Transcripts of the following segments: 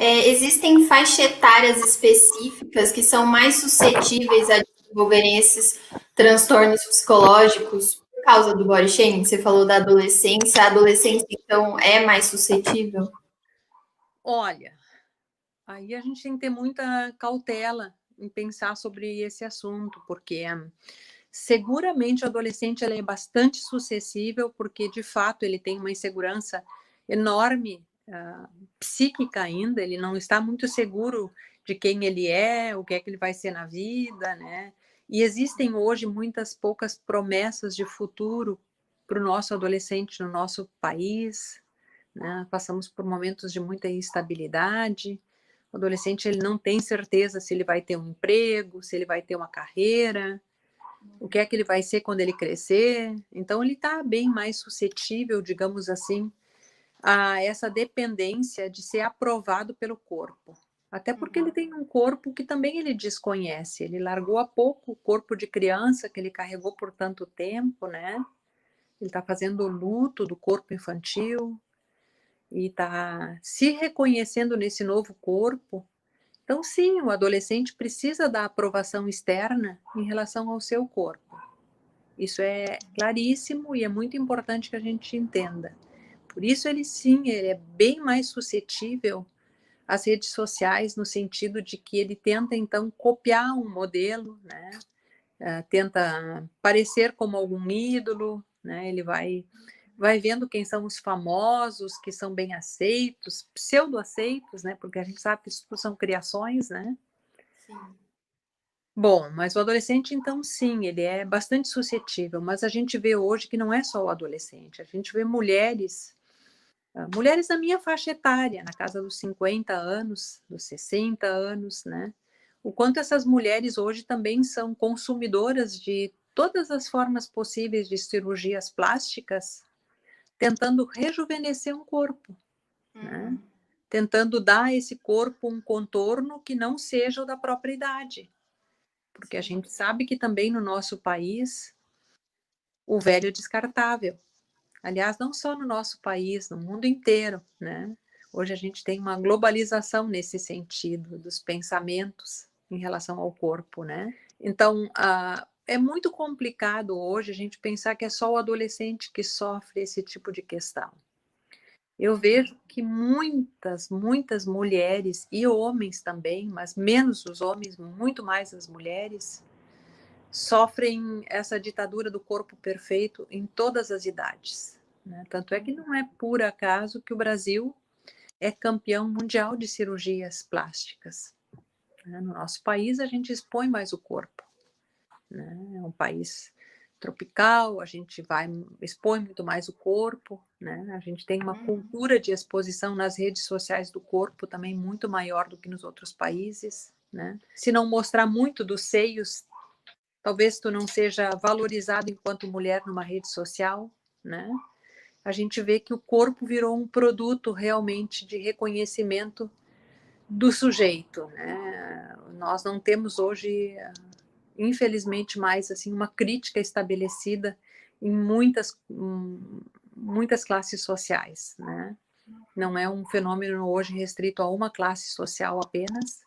existem faixas etárias específicas que são mais suscetíveis a desenvolverem esses transtornos psicológicos por causa do body shaming? Você falou da adolescência, a adolescência, então, é mais suscetível? Olha, aí a gente tem que ter muita cautela em pensar sobre esse assunto, porque seguramente o adolescente ele é bastante suscetível, porque de fato ele tem uma insegurança enorme, psíquica ainda, ele não está muito seguro de quem ele é, o que é que ele vai ser na vida, né? E existem hoje muitas poucas promessas de futuro para o nosso adolescente no nosso país, né? Passamos por momentos de muita instabilidade. O adolescente ele não tem certeza se ele vai ter um emprego, se ele vai ter uma carreira, o que é que ele vai ser quando ele crescer. Então, ele está bem mais suscetível, digamos assim, a essa dependência de ser aprovado pelo corpo. Até porque ele tem um corpo que também ele desconhece. Ele largou há pouco o corpo de criança que ele carregou por tanto tempo, né? Ele está fazendo o luto do corpo infantil e está se reconhecendo nesse novo corpo. Então, sim, o adolescente precisa da aprovação externa em relação ao seu corpo. Isso é claríssimo e é muito importante que a gente entenda. Por isso, ele sim, ele é bem mais suscetível às redes sociais, no sentido de que ele tenta, então, copiar um modelo, né? Tenta parecer como algum ídolo, né? Ele vai vendo quem são os famosos, que são bem aceitos, pseudo-aceitos, né? Porque a gente sabe que isso são criações, né? Sim. Bom, mas o adolescente, então, sim, ele é bastante suscetível, mas a gente vê hoje que não é só o adolescente, a gente vê mulheres, mulheres da minha faixa etária, na casa dos 50 anos, dos 60 anos, né? O quanto essas mulheres hoje também são consumidoras de todas as formas possíveis de cirurgias plásticas, tentando rejuvenescer um corpo, né? Tentando dar a esse corpo um contorno que não seja o da própria idade. Porque a gente sabe que também no nosso país o velho é descartável. Aliás, não só no nosso país, no mundo inteiro, né? Hoje a gente tem uma globalização nesse sentido dos pensamentos em relação ao corpo, né? Então, é muito complicado hoje a gente pensar que é só o adolescente que sofre esse tipo de questão. Eu vejo que muitas mulheres e homens também, mas menos os homens, muito mais as mulheres, sofrem essa ditadura do corpo perfeito em todas as idades, né? Tanto é que não é por acaso que o Brasil é campeão mundial de cirurgias plásticas, né? No nosso país, a gente expõe mais o corpo, né? É um país tropical, a gente expõe muito mais o corpo, né? A gente tem uma cultura de exposição nas redes sociais do corpo também muito maior do que nos outros países, né? Se não mostrar muito dos seios, talvez tu não seja valorizado enquanto mulher numa rede social, né? A gente vê que o corpo virou um produto realmente de reconhecimento do sujeito, né? Nós não temos hoje, infelizmente, mais assim uma crítica estabelecida em muitas classes sociais, né? Não é um fenômeno hoje restrito a uma classe social apenas,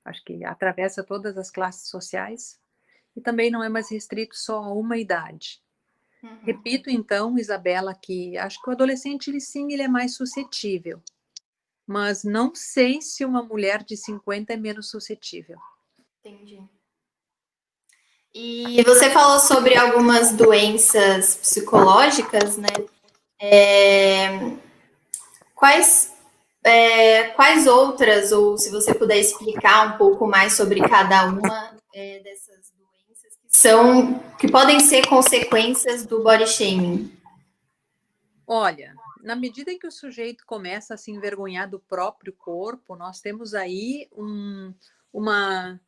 acho que atravessa todas as classes sociais, e também não é mais restrito só a uma idade. Repito, então, Isabela, que acho que o adolescente, ele é mais suscetível, mas não sei se uma mulher de 50 é menos suscetível. Entendi. E você falou sobre algumas doenças psicológicas, né? Quais, quais outras, ou se você puder explicar um pouco mais sobre cada uma dessas doenças que podem ser consequências do body shaming? Olha, na medida em que o sujeito começa a se envergonhar do próprio corpo, nós temos aí uma,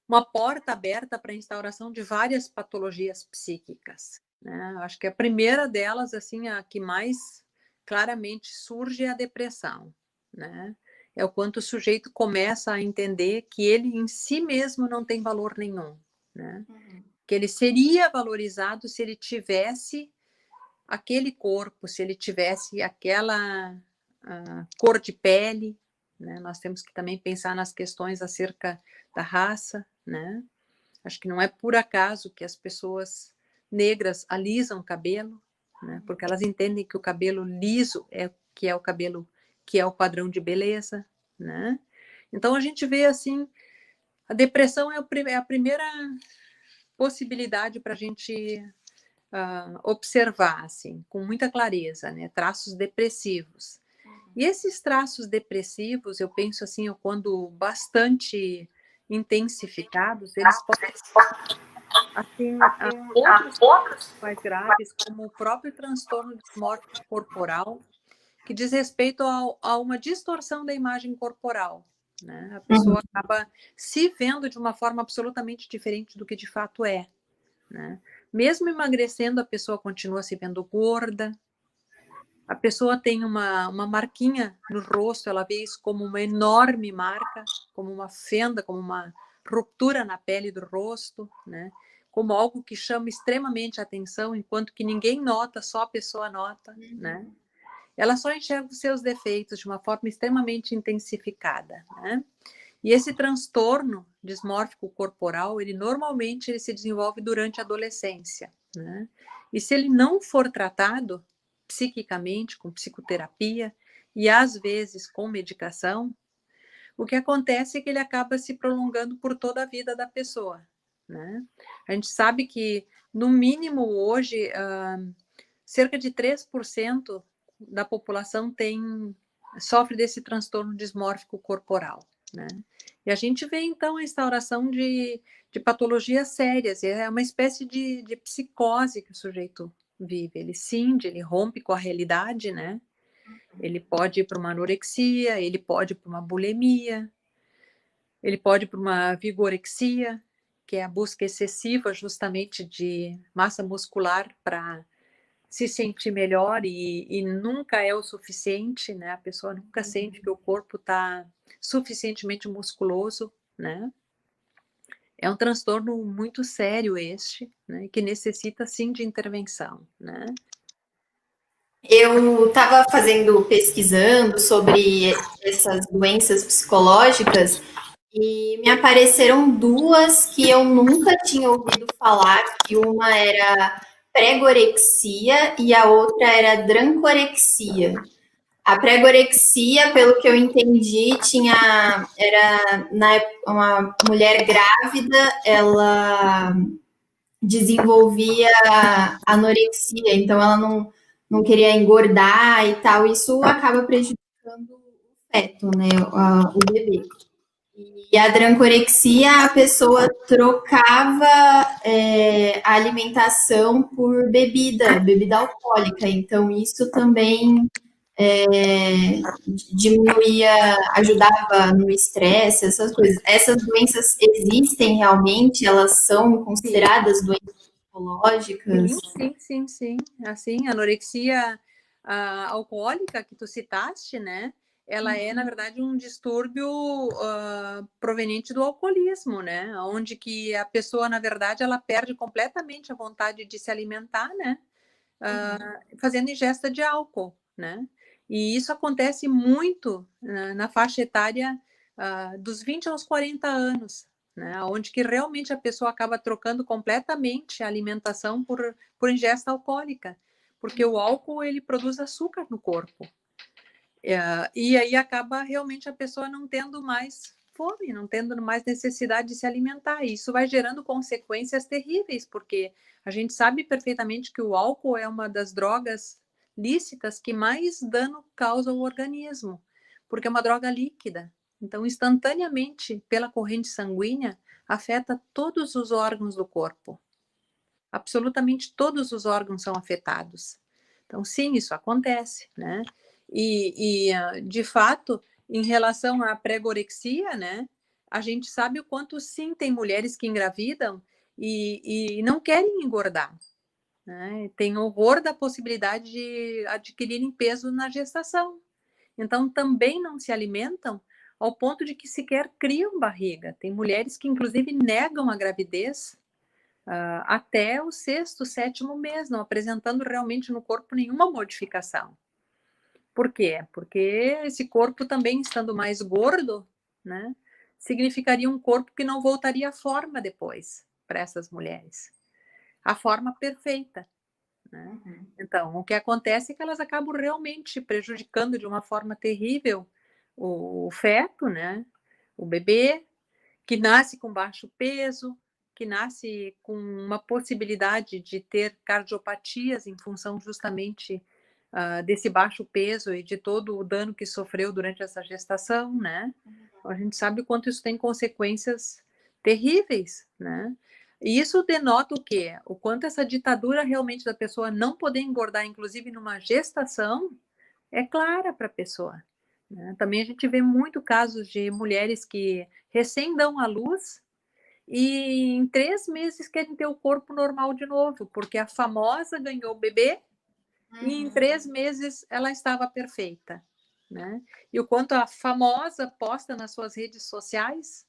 uma porta aberta para a instauração de várias patologias psíquicas, né? Acho que a primeira delas, assim, a que mais claramente surge é a depressão, né? É o quanto o sujeito começa a entender que ele em si mesmo não tem valor nenhum, né? Que ele seria valorizado se ele tivesse aquele corpo, se ele tivesse aquela cor de pele, né? Nós temos que também pensar nas questões acerca da raça, né? Acho que não é por acaso que as pessoas negras alisam o cabelo, né? Porque elas entendem que o cabelo liso é o cabelo que é o padrão de beleza, né? Então a gente vê assim, a depressão é a primeira possibilidade para a gente observar, assim, com muita clareza, né? Traços depressivos. E esses traços depressivos, eu penso assim, quando bastante intensificados, eles podem, assim, outros mais graves, como o próprio transtorno dismórfico corporal, que diz respeito a uma distorção da imagem corporal, né? A pessoa acaba se vendo de uma forma absolutamente diferente do que de fato é, né? Mesmo emagrecendo, a pessoa continua se vendo gorda, a pessoa tem uma marquinha no rosto, ela vê isso como uma enorme marca, como uma fenda, como uma ruptura na pele do rosto, né? Como algo que chama extremamente a atenção, enquanto que ninguém nota, só a pessoa nota, né? Ela só enxerga os seus defeitos de uma forma extremamente intensificada, né? E esse transtorno dismórfico corporal, ele se desenvolve durante a adolescência, né? E se ele não for tratado psiquicamente, com psicoterapia, e às vezes com medicação, o que acontece é que ele acaba se prolongando por toda a vida da pessoa, né? A gente sabe que, no mínimo hoje, cerca de 3% da população sofre desse transtorno dismórfico corporal, né? E a gente vê, então, a instauração de patologias sérias, é uma espécie de psicose que o sujeito vive. Ele cinge, ele rompe com a realidade, né? Ele pode ir para uma anorexia, ele pode ir para uma bulimia, ele pode ir para uma vigorexia, que é a busca excessiva justamente de massa muscular para se sentir melhor e nunca é o suficiente, né? A pessoa nunca sente que o corpo está suficientemente musculoso, né? É um transtorno muito sério este, né? Que necessita sim de intervenção, né? Eu estava pesquisando sobre essas doenças psicológicas e me apareceram duas que eu nunca tinha ouvido falar, que uma era pregorexia e a outra era drancorexia. A pregorexia, pelo que eu entendi, uma mulher grávida, ela desenvolvia anorexia, então ela não queria engordar e tal, isso acaba prejudicando o feto, né, o bebê. E a drancorexia, a pessoa trocava a alimentação por bebida alcoólica, então isso também diminuía, ajudava no estresse, essas coisas. Essas doenças existem realmente? Elas são consideradas doenças psicológicas? Sim. Assim, a anorexia alcoólica que tu citaste, né? Ela é, na verdade, um distúrbio proveniente do alcoolismo, né? Onde que a pessoa, na verdade, ela perde completamente a vontade de se alimentar, né? Fazendo ingesta de álcool, né? E isso acontece muito na faixa etária dos 20 aos 40 anos, né? Onde que realmente a pessoa acaba trocando completamente a alimentação por ingesta alcoólica, porque o álcool ele produz açúcar no corpo. E aí acaba realmente a pessoa não tendo mais fome, não tendo mais necessidade de se alimentar. E isso vai gerando consequências terríveis, porque a gente sabe perfeitamente que o álcool é uma das drogas lícitas que mais dano causa ao organismo, porque é uma droga líquida. Então, instantaneamente, pela corrente sanguínea, afeta todos os órgãos do corpo. Absolutamente todos os órgãos são afetados. Então, sim, isso acontece, né? De fato, em relação à pregorexia, né? A gente sabe o quanto, sim, tem mulheres que engravidam e não querem engordar, né? Tem horror da possibilidade de adquirirem peso na gestação. Então, também não se alimentam ao ponto de que sequer criam barriga. Tem mulheres que, inclusive, negam a gravidez até o sexto, sétimo mês, não apresentando realmente no corpo nenhuma modificação. Por quê? Porque esse corpo também estando mais gordo, né, significaria um corpo que não voltaria à forma depois para essas mulheres. A forma perfeita, né? Uhum. Então, o que acontece é que elas acabam realmente prejudicando de uma forma terrível o feto, né? O bebê, que nasce com baixo peso, que nasce com uma possibilidade de ter cardiopatias em função justamente desse baixo peso e de todo o dano que sofreu durante essa gestação, né? A gente sabe o quanto isso tem consequências terríveis, né? E isso denota o quê? O quanto essa ditadura realmente da pessoa não poder engordar, inclusive numa gestação, é clara para a pessoa, né? Também a gente vê muito casos de mulheres que recém dão à luz e em 3 meses querem ter o corpo normal de novo, porque a famosa ganhou o bebê e em 3 meses ela estava perfeita, né? E o quanto a famosa posta nas suas redes sociais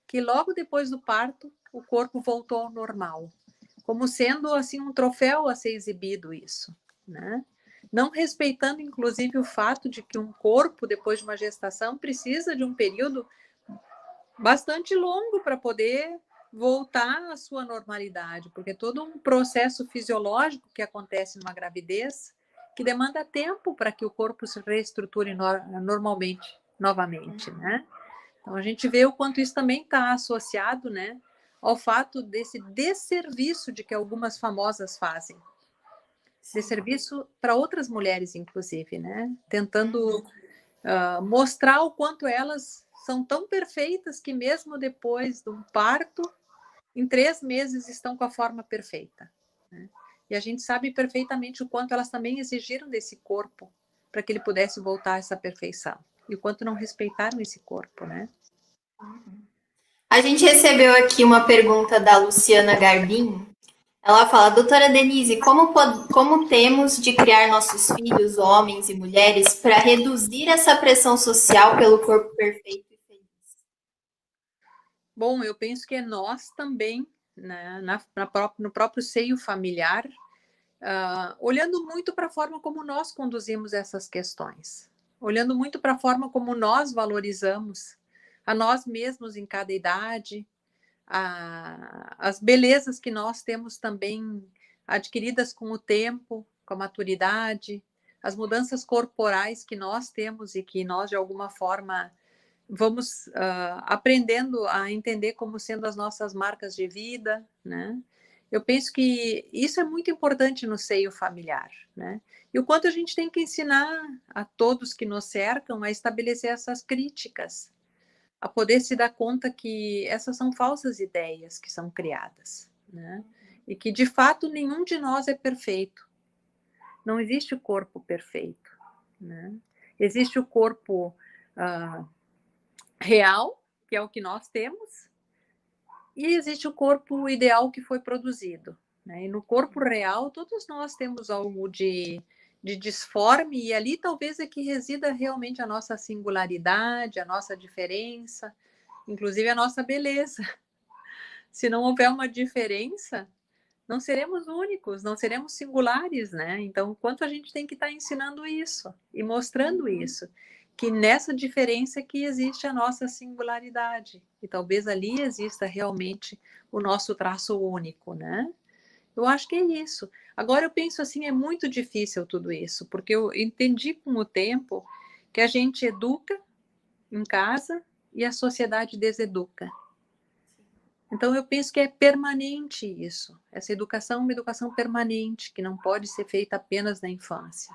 que logo depois do parto o corpo voltou ao normal, como sendo assim um troféu a ser exibido isso, né? Não respeitando inclusive o fato de que um corpo depois de uma gestação precisa de um período bastante longo para poder voltar à sua normalidade, porque é todo um processo fisiológico que acontece numa gravidez que demanda tempo para que o corpo se reestruture normalmente, novamente, né? Então a gente vê o quanto isso também está associado, né, ao fato desse desserviço de que algumas famosas fazem, desserviço para outras mulheres, inclusive, né, tentando mostrar o quanto elas são tão perfeitas que mesmo depois do parto, em 3 meses estão com a forma perfeita, né? E a gente sabe perfeitamente o quanto elas também exigiram desse corpo para que ele pudesse voltar a essa perfeição. E o quanto não respeitaram esse corpo, né? A gente recebeu aqui uma pergunta da Luciana Garbim. Ela fala, doutora Denise, como temos de criar nossos filhos, homens e mulheres, para reduzir essa pressão social pelo corpo perfeito e feliz? Bom, eu penso que é nós também, né, no próprio seio familiar, olhando muito para a forma como nós conduzimos essas questões, olhando muito para a forma como nós valorizamos a nós mesmos em cada idade, as belezas que nós temos também adquiridas com o tempo, com a maturidade, as mudanças corporais que nós temos e que nós, de alguma forma, vamos aprendendo a entender como sendo as nossas marcas de vida, né? Eu penso que isso é muito importante no seio familiar, né? E o quanto a gente tem que ensinar a todos que nos cercam a estabelecer essas críticas, a poder se dar conta que essas são falsas ideias que são criadas, né? E que, de fato, nenhum de nós é perfeito. Não existe o corpo perfeito, né? Existe o corpo real, que é o que nós temos, e existe o corpo ideal que foi produzido, né? E no corpo real, todos nós temos algo de disforme, e ali talvez é que resida realmente a nossa singularidade, a nossa diferença, inclusive a nossa beleza. Se não houver uma diferença, não seremos únicos, não seremos singulares, né? Então, o quanto a gente tem que estar ensinando isso e mostrando isso, que nessa diferença que existe a nossa singularidade, e talvez ali exista realmente o nosso traço único, né? Eu acho que é isso. Agora eu penso assim, é muito difícil tudo isso, porque eu entendi com o tempo que a gente educa em casa e a sociedade deseduca. Então, eu penso que é permanente isso. Essa educação é uma educação permanente, que não pode ser feita apenas na infância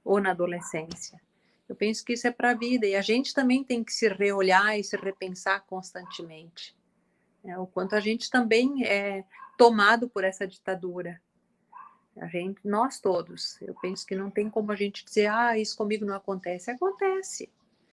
ou na adolescência. Eu penso que isso é para a vida, e a gente também tem que se reolhar e se repensar constantemente. O quanto a gente também é tomado por essa ditadura. A gente, nós todos. Eu penso que não tem como a gente dizer, isso comigo não acontece. Acontece.